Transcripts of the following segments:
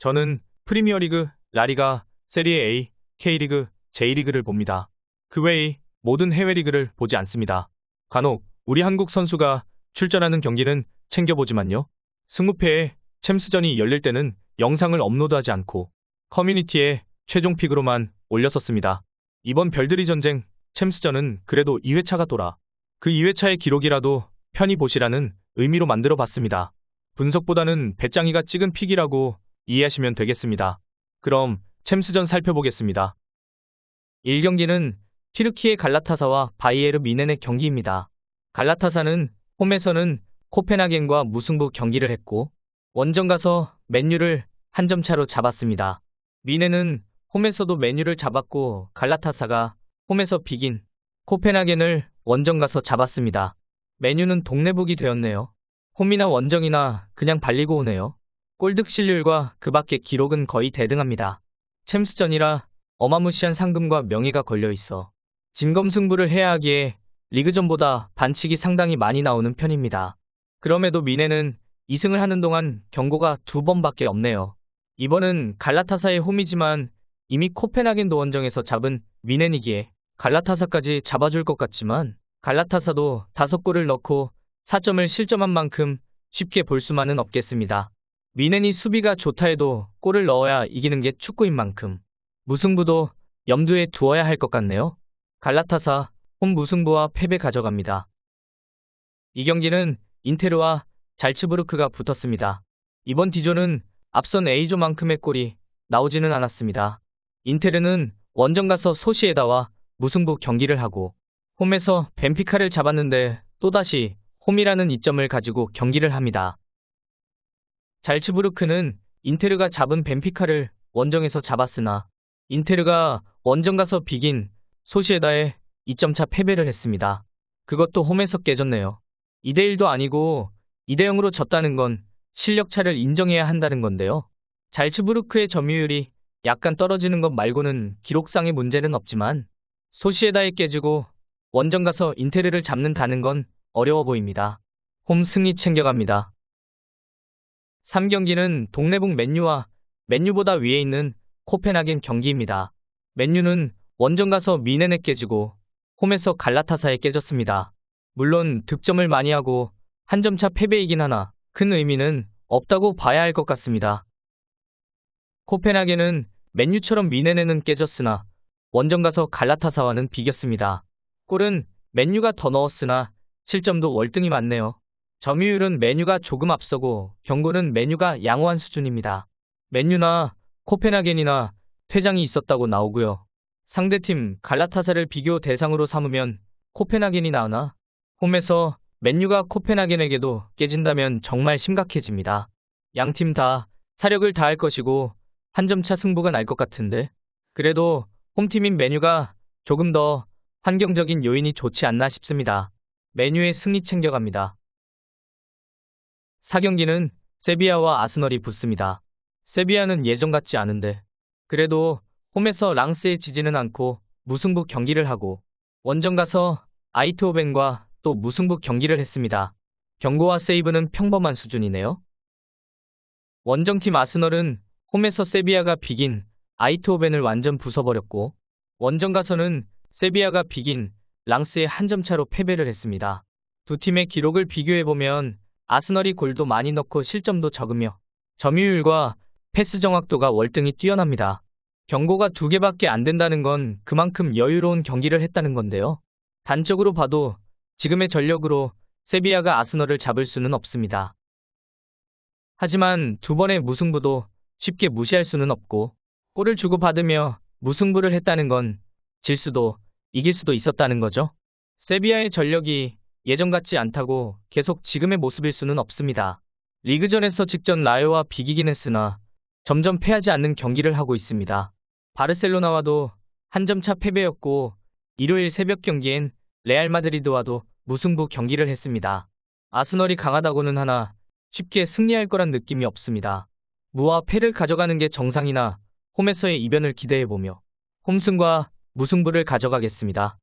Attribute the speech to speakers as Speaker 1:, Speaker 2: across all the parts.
Speaker 1: 저는 프리미어리그, 라리가, 세리에 A, K리그, J리그를 봅니다. 그 외의 모든 해외 리그를 보지 않습니다. 간혹 우리 한국 선수가 출전하는 경기는 챙겨보지만요. 승무패에 챔스전이 열릴 때는 영상을 업로드하지 않고 커뮤니티에 최종 픽으로만 올렸었습니다. 이번 별들이 전쟁 챔스전은 그래도 2회차가 돌아 그 2회차의 기록이라도 편히 보시라는 의미로 만들어 봤습니다. 분석보다는 배짱이가 찍은 픽이라고 이해하시면 되겠습니다. 그럼 챔스전 살펴보겠습니다. 1경기는 튀르키예 갈라타사와 바이에르 미넨의 경기입니다. 갈라타사는 홈에서는 코펜하겐과 무승부 경기를 했고 원정 가서 맨유를 한 점 차로 잡았습니다. 미넨은 홈에서도 맨유를 잡았고 갈라타사가 홈에서 비긴 코펜하겐을 원정 가서 잡았습니다. 맨유는 동네북이 되었네요. 홈이나 원정이나 그냥 발리고 오네요. 골득실률과 그 밖의 기록은 거의 대등합니다. 챔스전이라 어마무시한 상금과 명예가 걸려있어 진검승부를 해야 하기에 리그전보다 반칙이 상당히 많이 나오는 편입니다. 그럼에도 미넨은 2승을 하는 동안 경고가 2번밖에 없네요. 이번은 갈라타사의 홈이지만 이미 코펜하겐도 원정에서 잡은 미넨이기에 갈라타사까지 잡아줄 것 같지만 갈라타사도 5골을 넣고 4점을 실점한 만큼 쉽게 볼 수만은 없겠습니다. 미넨이 수비가 좋다 해도 골을 넣어야 이기는 게 축구인 만큼 무승부도 염두에 두어야 할 것 같네요. 갈라타사 홈 무승부와 패배 가져갑니다. 이 경기는 인테르와 잘츠부르크가 붙었습니다. 이번 D조는 앞선 A조만큼의 골이 나오지는 않았습니다. 인테르는 원정 가서 소시에다와 무승부 경기를 하고 홈에서 벤피카를 잡았는데 또다시 홈이라는 이점을 가지고 경기를 합니다. 잘츠부르크는 인테르가 잡은 벤피카를 원정에서 잡았으나 인테르가 원정 가서 비긴 소시에다에 2점차 패배를 했습니다. 그것도 홈에서 깨졌네요. 2대1도 아니고 2대0으로 졌다는 건 실력차를 인정해야 한다는 건데요. 잘츠부르크의 점유율이 약간 떨어지는 것 말고는 기록상의 문제는 없지만 소시에다에 깨지고 원정 가서 인테르를 잡는다는 건 어려워 보입니다. 홈 승리 챙겨갑니다. 3경기는 동네북 맨유와 맨유보다 위에 있는 코펜하겐 경기입니다. 맨유는 원정 가서 미넨에 깨지고 홈에서 갈라타사에 깨졌습니다. 물론 득점을 많이 하고 한 점차 패배이긴 하나 큰 의미는 없다고 봐야 할 것 같습니다. 코펜하겐은 맨유처럼 미넨에는 깨졌으나 원정 가서 갈라타사와는 비겼습니다. 골은 맨유가 더 넣었으나 실점도 월등히 많네요. 점유율은 맨유가 조금 앞서고 경고는 맨유가 양호한 수준입니다. 맨유나 코펜하겐이나 퇴장이 있었다고 나오고요. 상대팀 갈라타사를 비교 대상으로 삼으면 코펜하겐이 나으나 홈에서 맨유가 코펜하겐에게도 깨진다면 정말 심각해집니다. 양팀 다 사력을 다할 것이고 한 점차 승부가 날 것 같은데 그래도 홈팀인 맨유가 조금 더 환경적인 요인이 좋지 않나 싶습니다. 맨유의 승리 챙겨갑니다. 4경기는 세비야와 아스널이 붙습니다. 세비야는 예전 같지 않은데 그래도 홈에서 랑스에 지지는 않고 무승부 경기를 하고 원정 가서 아이트호벤과 또 무승부 경기를 했습니다. 경고와 세이브는 평범한 수준이네요. 원정팀 아스널은 홈에서 세비야가 비긴 아이트호벤을 완전 부숴버렸고 원정 가서는 세비야가 비긴 랑스에 한 점 차로 패배를 했습니다. 두 팀의 기록을 비교해보면 아스널이 골도 많이 넣고 실점도 적으며 점유율과 패스 정확도가 월등히 뛰어납니다. 경고가 2개밖에 안 된다는 건 그만큼 여유로운 경기를 했다는 건데요. 단적으로 봐도 지금의 전력으로 세비야가 아스널을 잡을 수는 없습니다. 하지만 2번의 무승부도 쉽게 무시할 수는 없고 골을 주고받으며 무승부를 했다는 건 질 수도 이길 수도 있었다는 거죠. 세비야의 전력이 예전 같지 않다고 계속 지금의 모습일 수는 없습니다. 리그전에서 직전 라요와 비기긴 했으나 점점 패하지 않는 경기를 하고 있습니다. 바르셀로나와도 한 점차 패배였고 일요일 새벽 경기엔 레알 마드리드와도 무승부 경기를 했습니다. 아스널이 강하다고는 하나 쉽게 승리할 거란 느낌이 없습니다. 무와 패를 가져가는 게 정상이나 홈에서의 이변을 기대해보며 홈승과 무승부를 가져가겠습니다.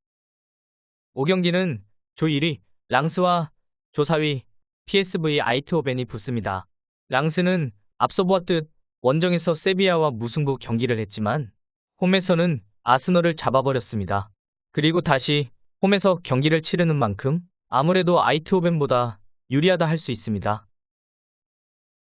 Speaker 1: 5경기는 조 1위 랑스와 조 4위 PSV 아이트호벤이 붙습니다. 랑스는 앞서 보았듯 원정에서 세비야와 무승부 경기를 했지만 홈에서는 아스널을 잡아버렸습니다. 그리고 다시 홈에서 경기를 치르는 만큼 아무래도 아이트호벤보다 유리하다 할 수 있습니다.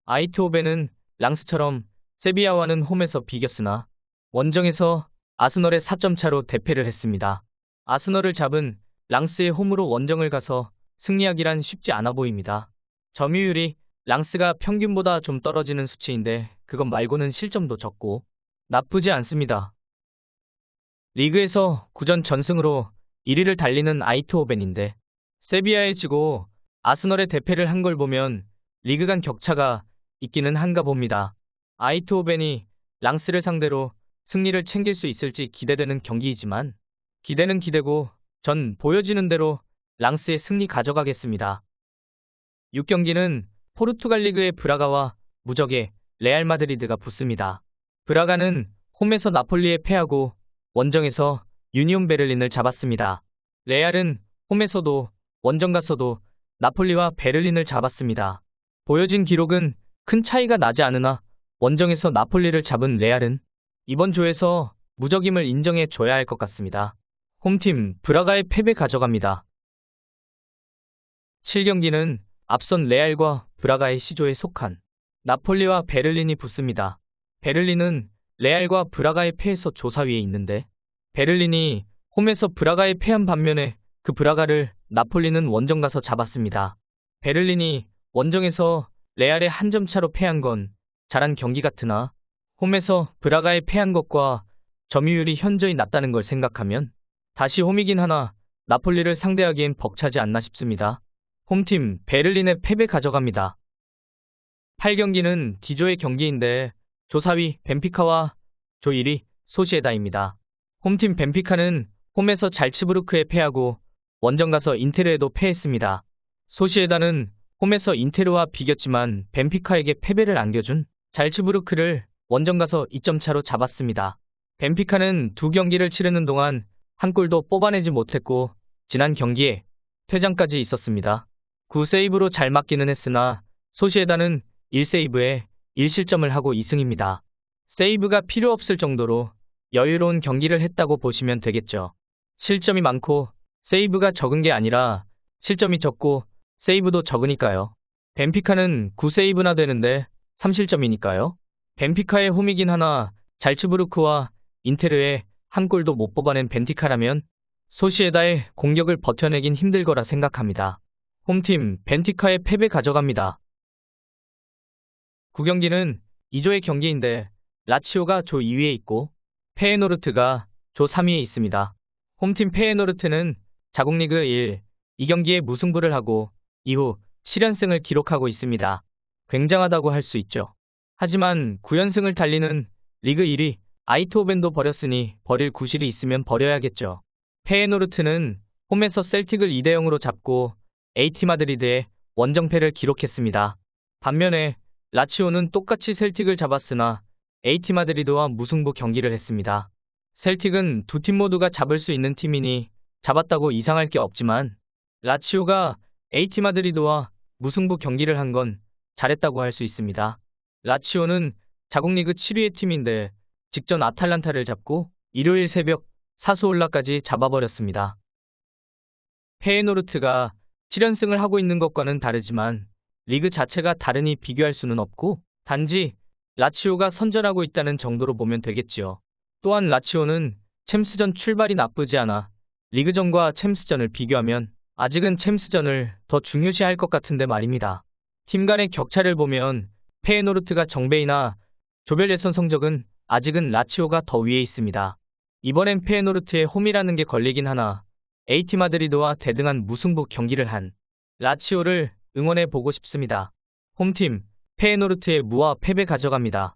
Speaker 1: 아이트호벤은 랑스처럼 세비야와는 홈에서 비겼으나 원정에서 아스널의 4점 차로 대패를 했습니다. 아스널을 잡은 랑스의 홈으로 원정을 가서 승리하기란 쉽지 않아 보입니다. 점유율이 랑스가 평균보다 좀 떨어지는 수치인데 그것 말고는 실점도 적고 나쁘지 않습니다. 리그에서 9전 전승으로 1위를 달리는 아이트호벤인데 세비야에 지고 아스널의 대패를 한 걸 보면 리그 간 격차가 있기는 한가 봅니다. 아이트호벤이 랑스를 상대로 승리를 챙길 수 있을지 기대되는 경기이지만 기대는 기대고 전 보여지는 대로 랑스의 승리 가져가겠습니다. 6경기는 포르투갈 리그의 브라가와 무적의 레알 마드리드가 붙습니다. 브라가는 홈에서 나폴리에 패하고 원정에서 유니온 베를린을 잡았습니다. 레알은 홈에서도 원정 가서도 나폴리와 베를린을 잡았습니다. 보여진 기록은 큰 차이가 나지 않으나 원정에서 나폴리를 잡은 레알은 이번 조에서 무적임을 인정해 줘야 할 것 같습니다. 홈팀 브라가의 패배 가져갑니다. 7경기는 앞선 레알과 브라가의 C조에 속한 나폴리와 베를린이 붙습니다. 베를린은 레알과 브라가의 패에서 조 4위에 있는데 베를린이 홈에서 브라가에 패한 반면에 그 브라가를 나폴리는 원정 가서 잡았습니다. 베를린이 원정에서 레알에 한 점 차로 패한 건 잘한 경기 같으나 홈에서 브라가에 패한 것과 점유율이 현저히 낮다는 걸 생각하면 다시 홈이긴 하나 나폴리를 상대하기엔 벅차지 않나 싶습니다. 홈팀 베를린의 패배 가져갑니다. 8경기는 D조의 경기인데 조 4위 벤피카와 조 1위 소시에다입니다. 홈팀 벤피카는 홈에서 잘츠부르크에 패하고 원정 가서 인테르에도 패했습니다. 소시에다는 홈에서 인테르와 비겼지만 벤피카에게 패배를 안겨준 잘츠부르크를 원정 가서 2점 차로 잡았습니다. 벤피카는 두 경기를 치르는 동안 한 골도 뽑아내지 못했고 지난 경기에 퇴장까지 있었습니다. 9세이브로 잘 막기는 했으나 소시에다는 1세이브에 1실점을 하고 2승입니다. 세이브가 필요 없을 정도로 여유로운 경기를 했다고 보시면 되겠죠. 실점이 많고 세이브가 적은 게 아니라 실점이 적고 세이브도 적으니까요. 벤피카는 9세이브나 되는데 3실점이니까요. 벤피카의 홈이긴 하나 잘츠부르크와 인테르에 한 골도 못 뽑아낸 벤피카라면 소시에다의 공격을 버텨내긴 힘들 거라 생각합니다. 홈팀 벤피카의 패배 가져갑니다. 9경기는 2조의 경기인데 라치오가 조 2위에 있고 페에노르트가 조 3위에 있습니다. 홈팀 페에노르트는 자국리그 1, 2경기에 무승부를 하고 이후 7연승을 기록하고 있습니다. 굉장하다고 할 수 있죠. 하지만 9연승을 달리는 리그 1위 아이트호벤도 버렸으니 버릴 구실이 있으면 버려야겠죠. 페에노르트는 홈에서 셀틱을 2대0으로 잡고 AT 마드리드의 원정패를 기록했습니다. 반면에 라치오는 똑같이 셀틱을 잡았으나 AT 마드리드와 무승부 경기를 했습니다. 셀틱은 두 팀 모두가 잡을 수 있는 팀이니 잡았다고 이상할 게 없지만 라치오가 AT 마드리드와 무승부 경기를 한 건 잘했다고 할 수 있습니다. 라치오는 자국리그 7위의 팀인데 직전 아탈란타를 잡고 일요일 새벽 사수올라까지 잡아버렸습니다. 페에노르트가 7연승을 하고 있는 것과는 다르지만 리그 자체가 다르니 비교할 수는 없고 단지 라치오가 선전하고 있다는 정도로 보면 되겠지요. 또한 라치오는 챔스전 출발이 나쁘지 않아 리그전과 챔스전을 비교하면 아직은 챔스전을 더 중요시할 것 같은데 말입니다. 팀 간의 격차를 보면 페에노르트가 정배이나 조별 예선 성적은 아직은 라치오가 더 위에 있습니다. 이번엔 페에노르트의 홈이라는 게 걸리긴 하나 AT 마드리드와 대등한 무승부 경기를 한 라치오를 응원해 보고 싶습니다. 홈팀 페에노르트의 무와 패배 가져갑니다.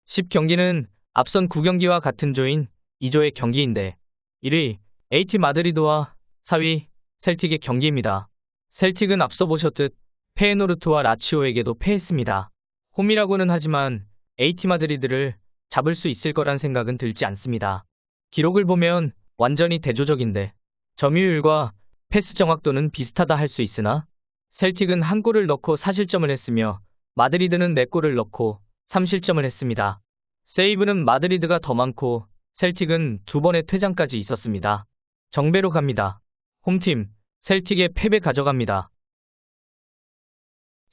Speaker 1: 10경기는 앞선 9경기와 같은 조인 2조의 경기인데 1위 AT 마드리드와 4위 셀틱의 경기입니다. 셀틱은 앞서 보셨듯 페에노르트와 라치오에게도 패했습니다. 홈이라고는 하지만 AT 마드리드를 잡을 수 있을 거란 생각은 들지 않습니다. 기록을 보면 완전히 대조적인데 점유율과 패스 정확도는 비슷하다 할 수 있으나 셀틱은 한 골을 넣고 4실점을 했으며 마드리드는 4골을 넣고 3실점을 했습니다. 세이브는 마드리드가 더 많고 셀틱은 2번의 퇴장까지 있었습니다. 정배로 갑니다. 홈팀 셀틱의 패배 가져갑니다.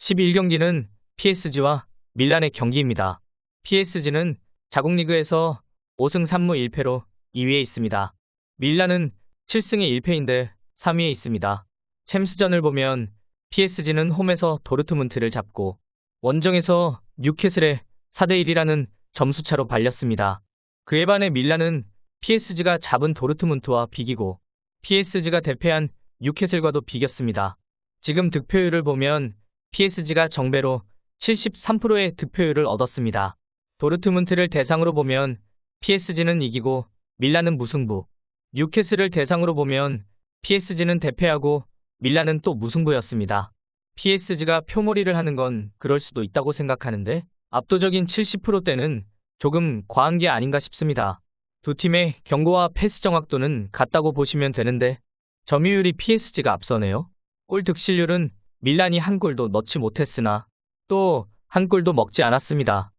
Speaker 1: 11경기는 PSG와 밀란의 경기입니다. PSG는 자국 리그에서 5승 3무 1패로 2위에 있습니다. 밀란은 7승에 1패인데 3위에 있습니다. 챔스전을 보면 PSG는 홈에서 도르트문트를 잡고 원정에서 뉴캐슬에 4대1이라는 점수차로 발렸습니다. 그에 반해 밀란은 PSG가 잡은 도르트문트와 비기고 PSG가 대패한 뉴캐슬과도 비겼습니다. 지금 득표율을 보면 PSG가 정배로 73%의 득표율을 얻었습니다. 도르트문트를 대상으로 보면 PSG는 이기고 밀란은 무승부, 뉴캐슬을 대상으로 보면 PSG는 대패하고 밀란은 또 무승부였습니다. PSG가 표몰이를 하는 건 그럴 수도 있다고 생각하는데 압도적인 70%대는 조금 과한 게 아닌가 싶습니다. 두 팀의 경고와 패스 정확도는 같다고 보시면 되는데 점유율이 PSG가 앞서네요. 골 득실률은 밀란이 한 골도 넣지 못했으나 또 한 골도 먹지 않았습니다.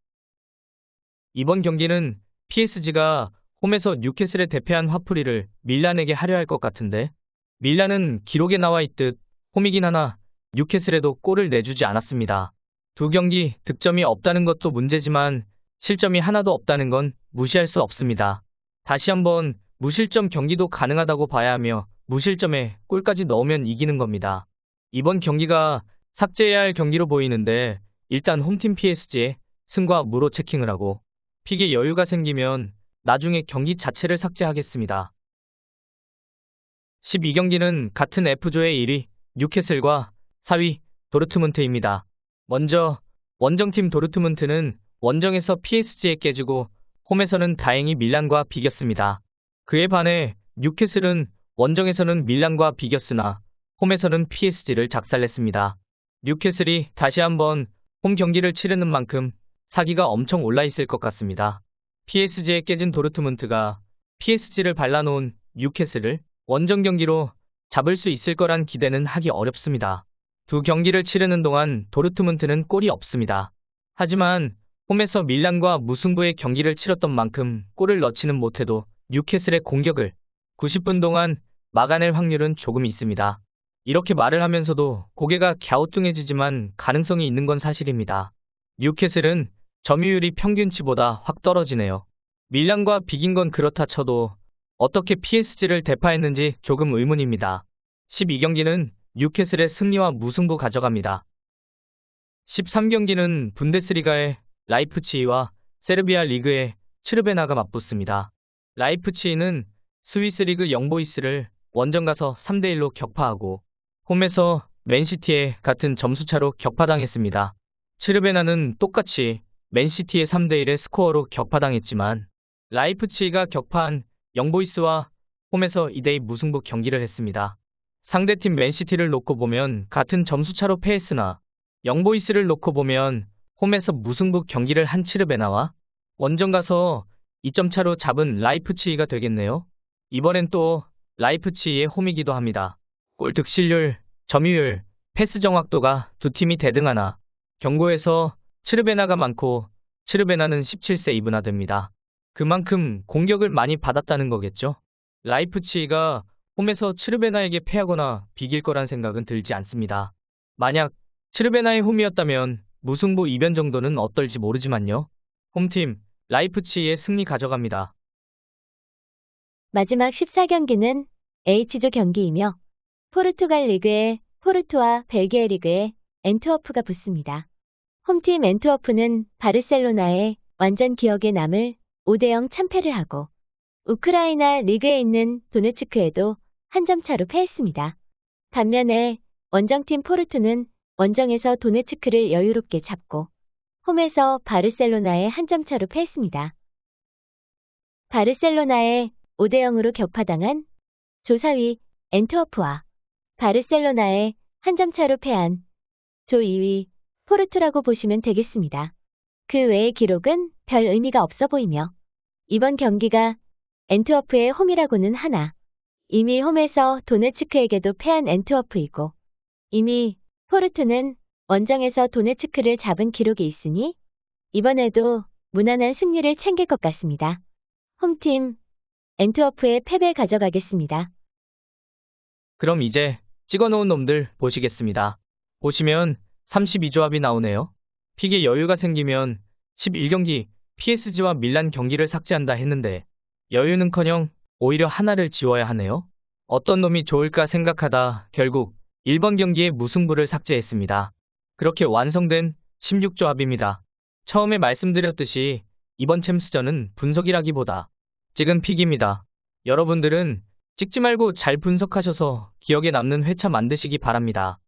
Speaker 1: 이번 경기는 PSG가 홈에서 뉴캐슬에 대패한 화풀이를 밀란에게 하려 할 것 같은데 밀란은 기록에 나와 있듯 홈이긴 하나 뉴캐슬에도 골을 내주지 않았습니다. 두 경기 득점이 없다는 것도 문제지만 실점이 하나도 없다는 건 무시할 수 없습니다. 다시 한번 무실점 경기도 가능하다고 봐야 하며 무실점에 골까지 넣으면 이기는 겁니다. 이번 경기가 삭제해야 할 경기로 보이는데 일단 홈팀 PSG의 승과 무로 체킹을 하고 픽에 여유가 생기면 나중에 경기 자체를 삭제하겠습니다. 12경기는 같은 F조의 1위 뉴캐슬과 4위 도르트문트입니다. 먼저 원정팀 도르트문트는 원정에서 PSG에 깨지고 홈에서는 다행히 밀란과 비겼습니다. 그에 반해 뉴캐슬은 원정에서는 밀란과 비겼으나 홈에서는 PSG를 작살냈습니다. 뉴캐슬이 다시 한번 홈 경기를 치르는 만큼 사기가 엄청 올라 있을 것 같습니다. PSG에 깨진 도르트문트가 PSG를 발라놓은 뉴캐슬을 원정 경기로 잡을 수 있을 거란 기대는 하기 어렵습니다. 두 경기를 치르는 동안 도르트문트는 골이 없습니다. 하지만 홈에서 밀란과 무승부의 경기를 치렀던 만큼 골을 넣지는 못해도 뉴캐슬의 공격을 90분 동안 막아낼 확률은 조금 있습니다. 이렇게 말을 하면서도 고개가 갸우뚱해지지만 가능성이 있는 건 사실입니다. 뉴캐슬은 점유율이 평균치보다 확 떨어지네요. 밀란과 비긴 건 그렇다 쳐도 어떻게 PSG를 대파했는지 조금 의문입니다. 12경기는 뉴캐슬의 승리와 무승부 가져갑니다. 13경기는 분데스리가의 라이프치히와 세르비아 리그의 츠르베나가 맞붙습니다. 라이프치히는 스위스 리그 영보이스를 원정 가서 3대1로 격파하고 홈에서 맨시티에 같은 점수차로 격파당했습니다. 츠르베나는 똑같이 맨시티의 3대1의 스코어로 격파당했지만 라이프치히가 격파한 영보이스와 홈에서 2대2 무승부 경기를 했습니다. 상대팀 맨시티를 놓고 보면 같은 점수차로 패했으나 영보이스를 놓고 보면 홈에서 무승부 경기를 한 츠르베나와 원정 가서 2점 차로 잡은 라이프치히가 되겠네요. 이번엔 또 라이프치히의 홈이기도 합니다. 골 득실률, 점유율, 패스 정확도가 두 팀이 대등하나 경고에서 츠르베나가 많고 츠르베나는 17세 2분화 됩니다. 그만큼 공격을 많이 받았다는 거겠죠. 라이프치히가 홈에서 츠르베나에게 패하거나 비길 거란 생각은 들지 않습니다. 만약 츠르베나의 홈이었다면 무승부 이변 정도는 어떨지 모르지만요. 홈팀 라이프치히의 승리 가져갑니다.
Speaker 2: 마지막 14경기는 H조 경기이며 포르투갈 리그의 포르투와 벨기에 리그의 엔트워프가 붙습니다. 홈팀 엔트워프는 바르셀로나의 완전 기억에 남을 5대0 참패를 하고 우크라이나 리그에 있는 도네츠크에도 한 점 차로 패했습니다. 반면에 원정팀 포르투는 원정에서 도네츠크를 여유롭게 잡고 홈에서 바르셀로나에 한 점 차로 패했습니다. 바르셀로나에 5대0으로 격파당한 조 4위 엔트워프와 바르셀로나에 한 점 차로 패한 조 2위 포르투라고 보시면 되겠습니다. 그 외의 기록은 별 의미가 없어 보이며 이번 경기가 엔트워프의 홈이라고는 하나 이미 홈에서 도네츠크에게도 패한 엔트워프이고 이미 포르투는 원정에서 도네츠크를 잡은 기록이 있으니 이번에도 무난한 승리를 챙길 것 같습니다. 홈팀 엔트워프의 패배 가져가겠습니다.
Speaker 1: 그럼 이제 찍어놓은 놈들 보시겠습니다. 보시면 32조합이 나오네요. 픽에 여유가 생기면 11경기 PSG와 밀란 경기를 삭제한다 했는데 여유는커녕 오히려 하나를 지워야 하네요. 어떤 놈이 좋을까 생각하다 결국 1번 경기에 무승부를 삭제했습니다. 그렇게 완성된 16조합입니다. 처음에 말씀드렸듯이 이번 챔스전은 분석이라기보다 찍은 픽입니다. 여러분들은 찍지 말고 잘 분석하셔서 기억에 남는 회차 만드시기 바랍니다.